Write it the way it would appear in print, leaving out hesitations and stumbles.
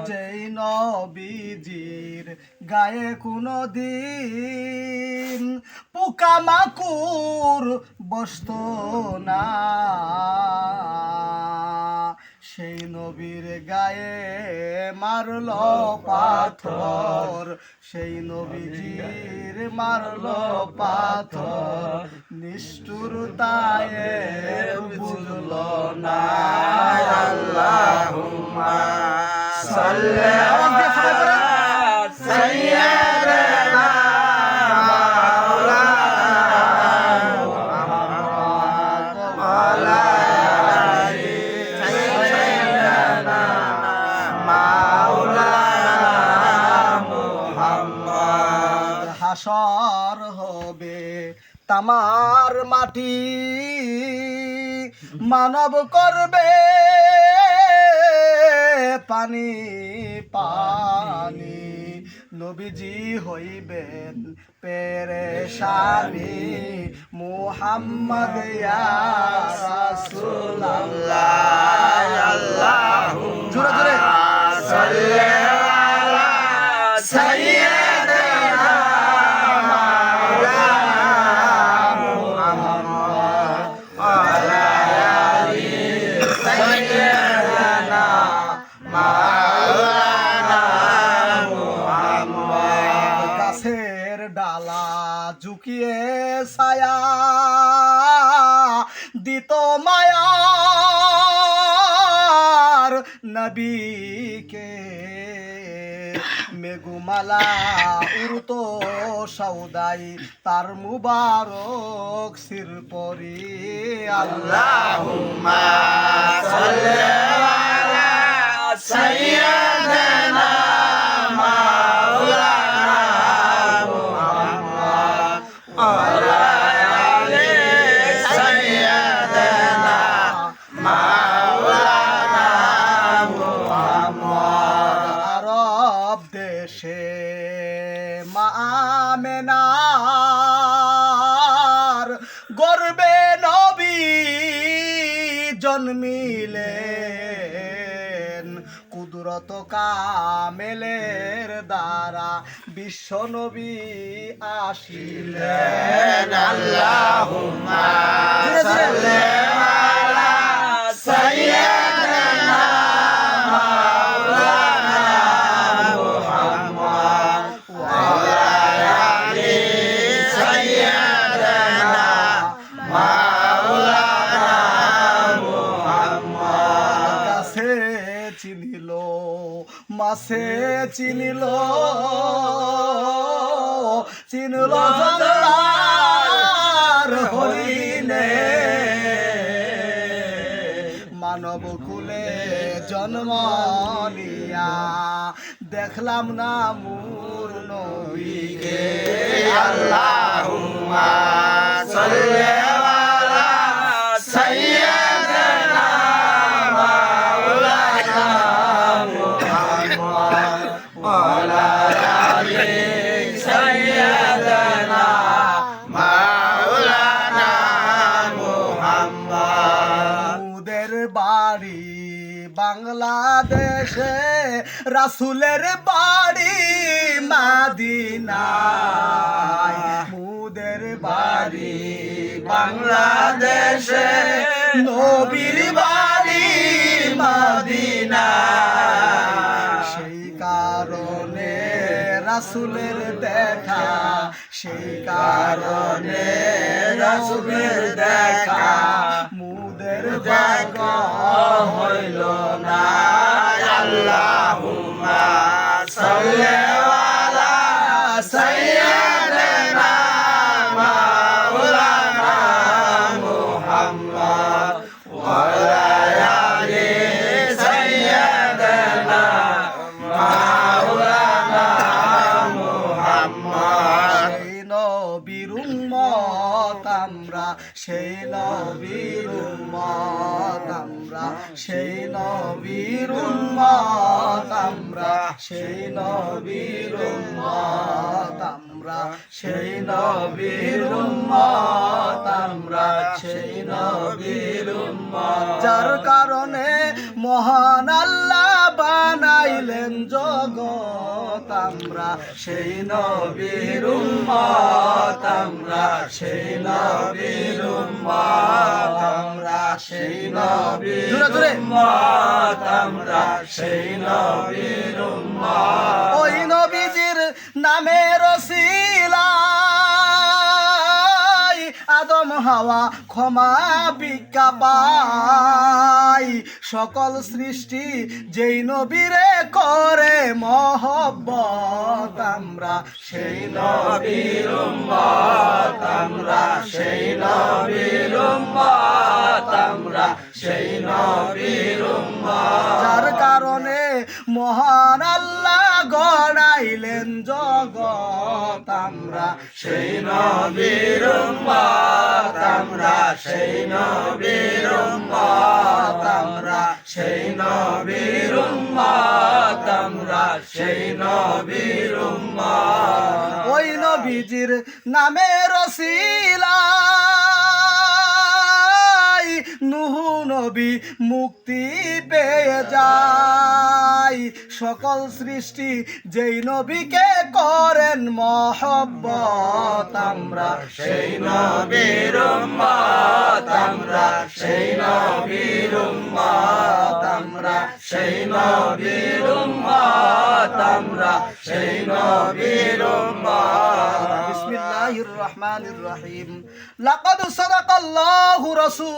যেই নবীজির গায়ে কোনো দিন পোকামাকড় বসতো না, সেই নবীর গায়ে মারল পাথর, সেই নবীজির মারল পাথর, নিষ্ঠুরতায় বুঝল না। আল্লাহুম্মা সাল্লি আলা সাইয়্যিদিনা হাসর হবে তামার মাটি, মানব করবে পানি পানি, নবীজি হইবেন পেরেশানি, মুহাম্মদ ইয়া রাসূলুল্লাহ। আল্লাহুম্মা জোরে জোরে সাল্লি আলা সাইয়্যিদিনা গাছের ডালা ঝুঁকিয়ে ছায়া দিত মায়ার নবীকে, মেঘমালা উড়তো সৌদাই তার মুবারক শির পরি। আল্লাহুম্মা সাল্লি আলা সাইয়্যিদিনা মাওলানা মুহাম্মদ ওয়া আলা আলি সাইয়্যিদিনা মাওলানা মুহাম্মদ। আরব দেশে মা আমেনার গর্বে নবী জন্মিলেন, কুদরত কামেলের দ্বারা বিশ্ব নবী আসিলেন। আল্লাহুম্মা সাল্লি আলা সাইয়্যিদিনা মাওলানা মুহাম্মদ ওয়া আলা আলি সাইয়্যিদিনা মাওলানা মুহাম্মদ। গাছে চিনিল মাছে চিনিল, চিনল জঙ্গলার হরিণে, মানব কুলে জন্ম নিয়া দেখলাম না মোর নবীকে। আল্লাহুম্মা সাল্লি আলা সাইয়্যিদিনা মাওলানা মুহাম্মদ ওয়া আলা আলি সাইয়্যিদিনা মাওলানা মুহাম্মদ। মুদের বাড়ি বাংলাদেশে, রাসূলের বাড়ি মদিনায়, মুদের বাড়ি বাংলাদেশে, নবীর বাড়ি মদিনায়, সেই কারণে রাসূলের দেখা, সেই কারণে রাসূলের দেখা, মুদের দেখা হইল না। আল্লাহুম্মা সাল্লি আলা সাইয়্যিদিনা মাওলানা মুহাম্মদ ওয়া আলা আলি সাইয়্যিদিনা মাওলানা মুহাম্মদ। সেই নবীর উম্মত আমরা, সেই নবীর উম্মত আমরা, সেই নবীর উম্মত আমরা, সেই নবীর উম্মত আমরা। আমরা সেই নবীর উম্মত আমরা সেই নবীর উম্মত যার কারণে মহান আল্লাহ বানাইলেন জগৎ আমরা সেই নবীর উম্মত আমরা সেই নবীর উম্মত আমরা সেই নবীর উম্মত আমরা সেই নবীর উম্মত ওই নবীজির নামের ওসিলায় আদম হাওয়া ক্ষমা ভিক্ষা পায় সকল সৃষ্টি যেই নবীরে করে মহব্বত আমরা সেই নবীর উম্মত আমরা সেই নবীর উম্মত আমরা সেই নবীর উম্মত যার কারণে মহান আল্লাহ গড়াইলেন জগৎ আমরা সেই নবীর উম্মত আমরা সেই নবীর উম্মত আমরা সেই নবীর উম্মত আমরা সেই নবীর উম্মত ওই নবীজির নামের ওসিলায় নূহ নবী মুক্তি পেয়ে যায় সকল সৃষ্টি যেই নবীকে করেন মহব্বত আমরা সেই নবীর উম্মত আমরা সেই নবীর উম্মত আমরা সেই নবীর উম্মত আমরা সেই নবীর উম্মত বিসমিল্লাহির রহমানির রহিম লাকাদ সাদাকাল্লাহু রাসূল